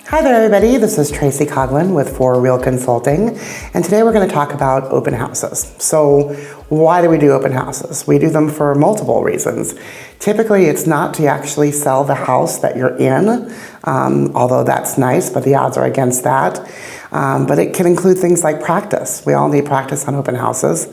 Hi there, everybody. This is Tracy Coughlin with For Real Consulting, and today we're going to talk about open houses. So, why do we do open houses? We do them for multiple reasons. Typically, it's not to actually sell the house that you're in, although that's nice, but the odds are against that. But it can include things like practice. We all need practice on open houses.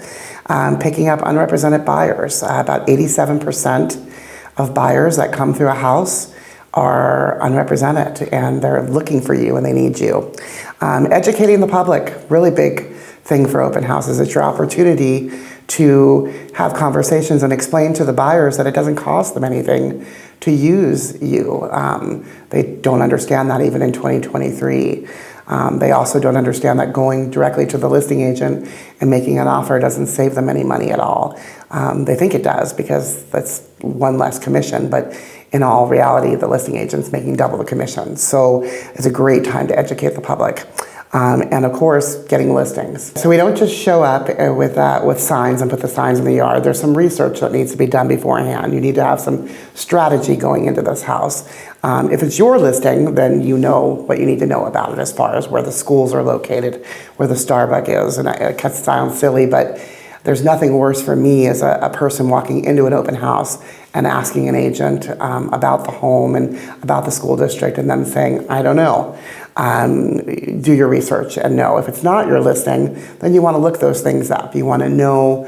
Picking up unrepresented buyers. About 87% of buyers that come through a house are unrepresented, and they're looking for you and they need you. Educating the public, really big thing for open houses. It's your opportunity to have conversations and explain to the buyers that it doesn't cost them anything to use you. They don't understand that even in 2023. They also don't understand that going directly to the listing agent and making an offer doesn't save them any money at all. They think it does because that's one less commission, but in all reality, the listing agent's making double the commission. So it's a great time to educate the public. And of course, getting listings. So we don't just show up with signs and put the signs in the yard. There's some research that needs to be done beforehand. You need to have some strategy going into this house. If it's your listing, then you know what you need to know about it as far as where the schools are located, where the Starbucks is. And it sounds silly, but there's nothing worse for me as a person walking into an open house and asking an agent about the home and about the school district and them saying, I don't know. Do your research and know. If it's not your listing, then you want to look those things up. You want to know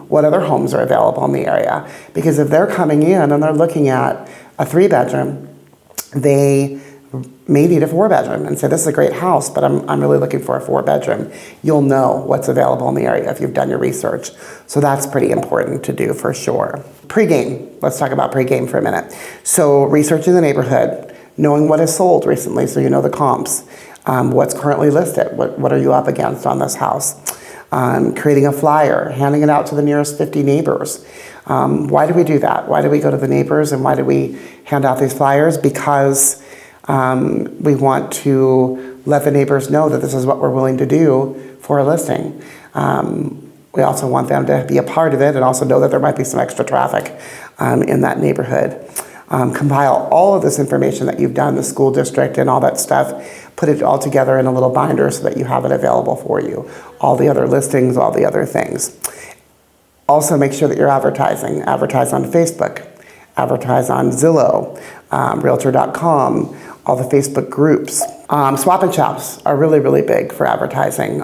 what other homes are available in the area. Because if they're coming in and they're looking at a 3-bedroom, they may need a 4-bedroom and say, this is a great house, but I'm really looking for a 4-bedroom. You'll know what's available in the area if you've done your research. So that's pretty important to do for sure. Pre-game. Let's talk about pre-game for a minute. So researching the neighborhood, knowing what has sold recently so you know the comps, what's currently listed, what are you up against on this house, creating a flyer, handing it out to the nearest 50 neighbors. Why do we do that? Why do we go to the neighbors and why do we hand out these flyers? Because we want to let the neighbors know that this is what we're willing to do for a listing. We also want them to be a part of it and also know that there might be some extra traffic in that neighborhood. Compile all of this information that you've done, the school district and all that stuff, put it all together in a little binder so that you have it available for you. All the other listings, all the other things. Also make sure that you're advertising. Advertise on Facebook, advertise on Zillow, Realtor.com, all the Facebook groups. Swap and shops are really, really big for advertising.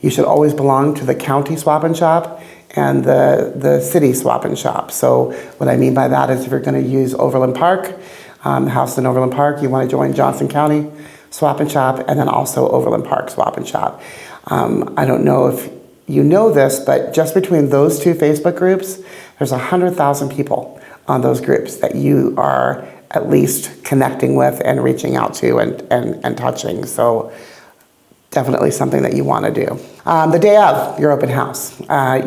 You should always belong to the county swap and shop and the city swap and shop. So what I mean by that is if you're going to use Overland Park, the house in Overland Park, you want to join Johnson County swap and shop and then also Overland Park swap and shop. I don't know if you know this, but just between those two Facebook groups, there's 100,000 people on those groups that you are at least connecting with and reaching out to and touching. So definitely something that you want to do. The day of your open house,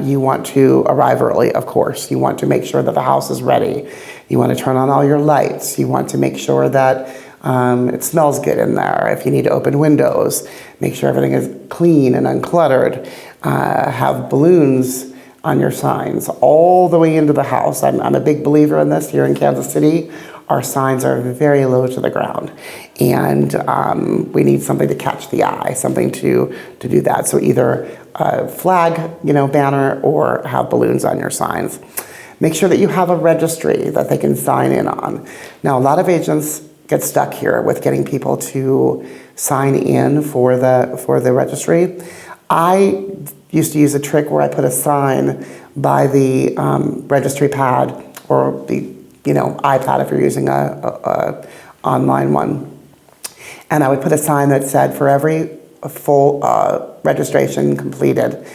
you want to arrive early, of course. You want to make sure that the house is ready. You want to turn on all your lights. You want to make sure that it smells good in there. If you need to open windows, make sure everything is clean and uncluttered. Have balloons on your signs all the way into the house. I'm a big believer in this here in Kansas City. Our signs are very low to the ground, and we need something to catch the eye, something to do that. So either a flag, banner, or have balloons on your signs. Make sure that you have a registry that they can sign in on. Now, a lot of agents get stuck here with getting people to sign in for the registry. I used to use a trick where I put a sign by the registry pad or the iPad if you're using a online one. And I would put a sign that said, for every full registration completed,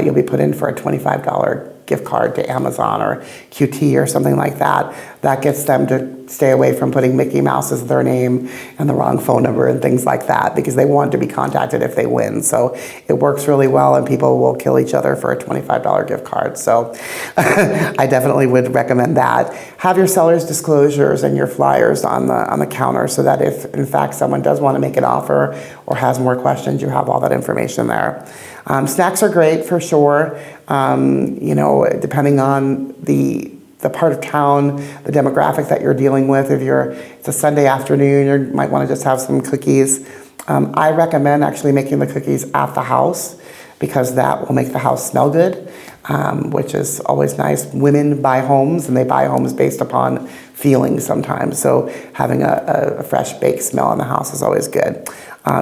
you'll be put in for a $25 gift card to Amazon or QT or something like that. That gets them to stay away from putting Mickey Mouse as their name and the wrong phone number and things like that because they want to be contacted if they win. So it works really well and people will kill each other for a $25 gift card. So I definitely would recommend that. Have your seller's disclosures and your flyers on the counter so that if in fact someone does want to make an offer or has more questions, you have all that information there. Snacks are great for sure. Depending on the the part of town, the demographic that you're dealing with. If it's a Sunday afternoon, you might want to just have some cookies. I recommend actually making the cookies at the house because that will make the house smell good, which is always nice. Women buy homes, and they buy homes based upon feelings sometimes. So having a fresh baked smell in the house is always good.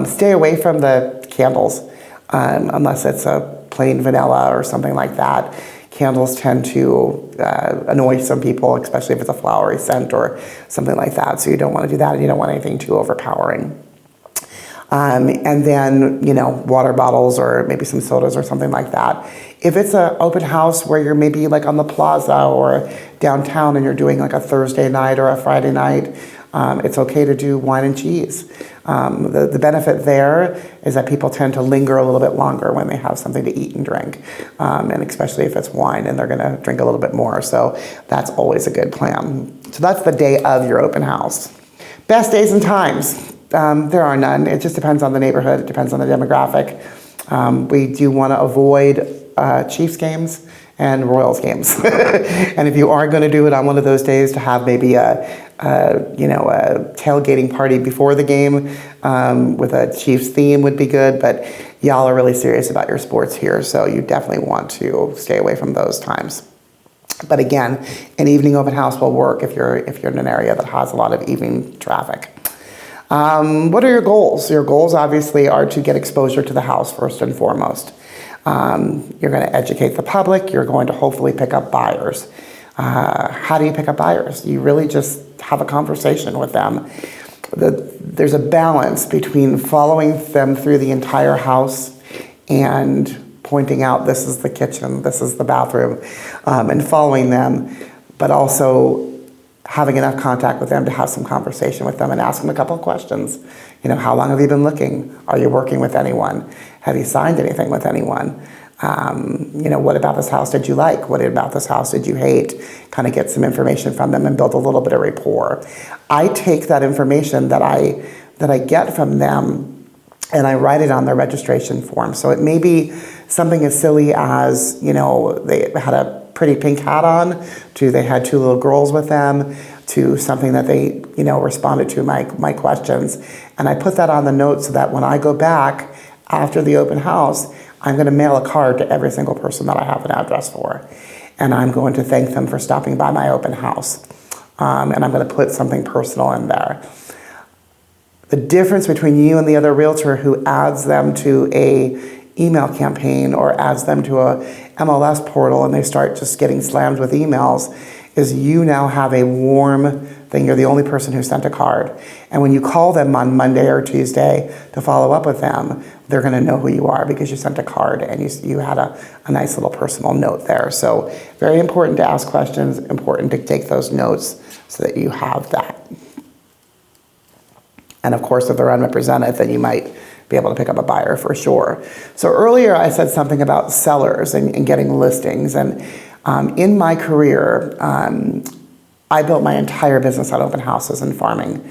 Stay away from the candles unless it's a plain vanilla or something like that. Candles tend to annoy some people, especially if it's a flowery scent or something like that. So you don't want to do that, and you don't want anything too overpowering. And then, water bottles or maybe some sodas or something like that. If it's an open house where you're maybe like on the plaza or downtown and you're doing like a Thursday night or a Friday night, it's okay to do wine and cheese. The benefit there is that people tend to linger a little bit longer when they have something to eat and drink, and especially if it's wine and they're going to drink a little bit more. So that's always a good plan. So that's the day of your open house. Best days and times. There are none. It just depends on the neighborhood. It depends on the demographic. We do want to avoid Chiefs games and Royals games. And if you are going to do it on one of those days, to have maybe a tailgating party before the game with a Chiefs theme would be good. But y'all are really serious about your sports here, so you definitely want to stay away from those times. But again, an evening open house will work if you're in an area that has a lot of evening traffic. What are your goals? Your goals obviously are to get exposure to the house first and foremost. You're going to educate the public. You're going to hopefully pick up buyers. How do you pick up buyers? You really just have a conversation with them. There's a balance between following them through the entire house and pointing out this is the kitchen, this is the bathroom, and following them, but also having enough contact with them to have some conversation with them and ask them a couple of questions. How long have you been looking? Are you working with anyone? Have you signed anything with anyone? What about this house did you like? What about this house did you hate? Kind of get some information from them and build a little bit of rapport. I take that information that I get from them and I write it on their registration form. So it may be something as silly as, they had a pretty pink hat on, to they had two little girls with them, to something that they, responded to my questions. And I put that on the note so that when I go back after the open house, I'm going to mail a card to every single person that I have an address for. And I'm going to thank them for stopping by my open house. And I'm going to put something personal in there. The difference between you and the other realtor who adds them to a email campaign or adds them to a MLS portal and they start just getting slammed with emails is you now have a warm thing. You're the only person who sent a card. And when you call them on Monday or Tuesday to follow up with them, they're going to know who you are because you sent a card and you had a nice little personal note there. So very important to ask questions, important to take those notes so that you have that. And of course, if they're unrepresented, then you might be able to pick up a buyer for sure. So earlier I said something about sellers and getting listings. And in my career, I built my entire business on open houses and farming.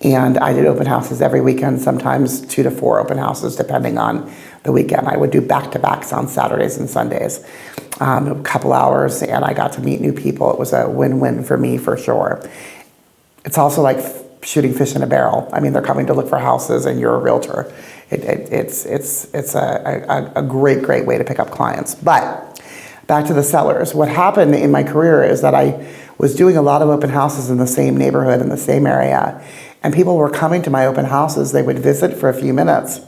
And I did open houses every weekend, sometimes 2 to 4 open houses, depending on the weekend. I would do back-to-backs on Saturdays and Sundays, a couple hours, and I got to meet new people. It was a win-win for me, for sure. It's also like shooting fish in a barrel. I mean, they're coming to look for houses, and you're a realtor. It's a great way to pick up clients. But back to the sellers. What happened in my career is that I was doing a lot of open houses in the same neighborhood, in the same area, and people were coming to my open houses. They would visit for a few minutes,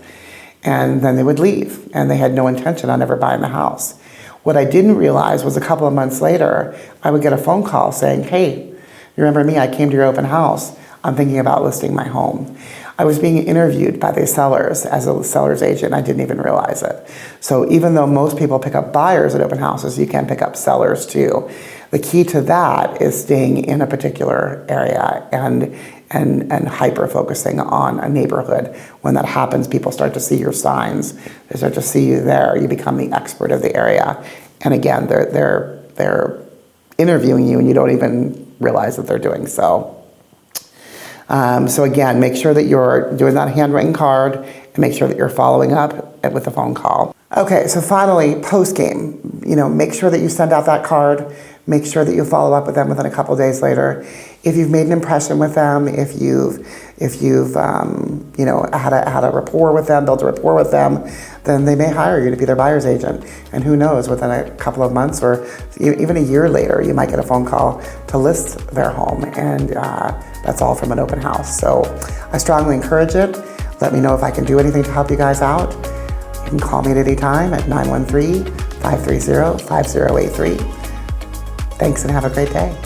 and then they would leave, and they had no intention on ever buying the house. What I didn't realize was a couple of months later, I would get a phone call saying, "Hey, you remember me? I came to your open house. I'm thinking about listing my home." I was being interviewed by the sellers as a seller's agent. I didn't even realize it. So even though most people pick up buyers at open houses, you can pick up sellers too. The key to that is staying in a particular area and hyper-focusing on a neighborhood. When that happens, people start to see your signs. They start to see you there. You become the expert of the area. And again, they're interviewing you and you don't even realize that they're doing so. So again, make sure that you're doing that handwritten card and make sure that you're following up with a phone call. Okay, so finally, post-game, make sure that you send out that card. make sure that you follow up with them within a couple days later. If you've made an impression with them, if you've had a rapport with them, built a rapport with them, then they may hire you to be their buyer's agent. And who knows, within a couple of months or even a year later, you might get a phone call to list their home, and that's all from an open house. So I strongly encourage it. Let me know if I can do anything to help you guys out. You can call me at any time at 913-530-5083. Thanks and have a great day.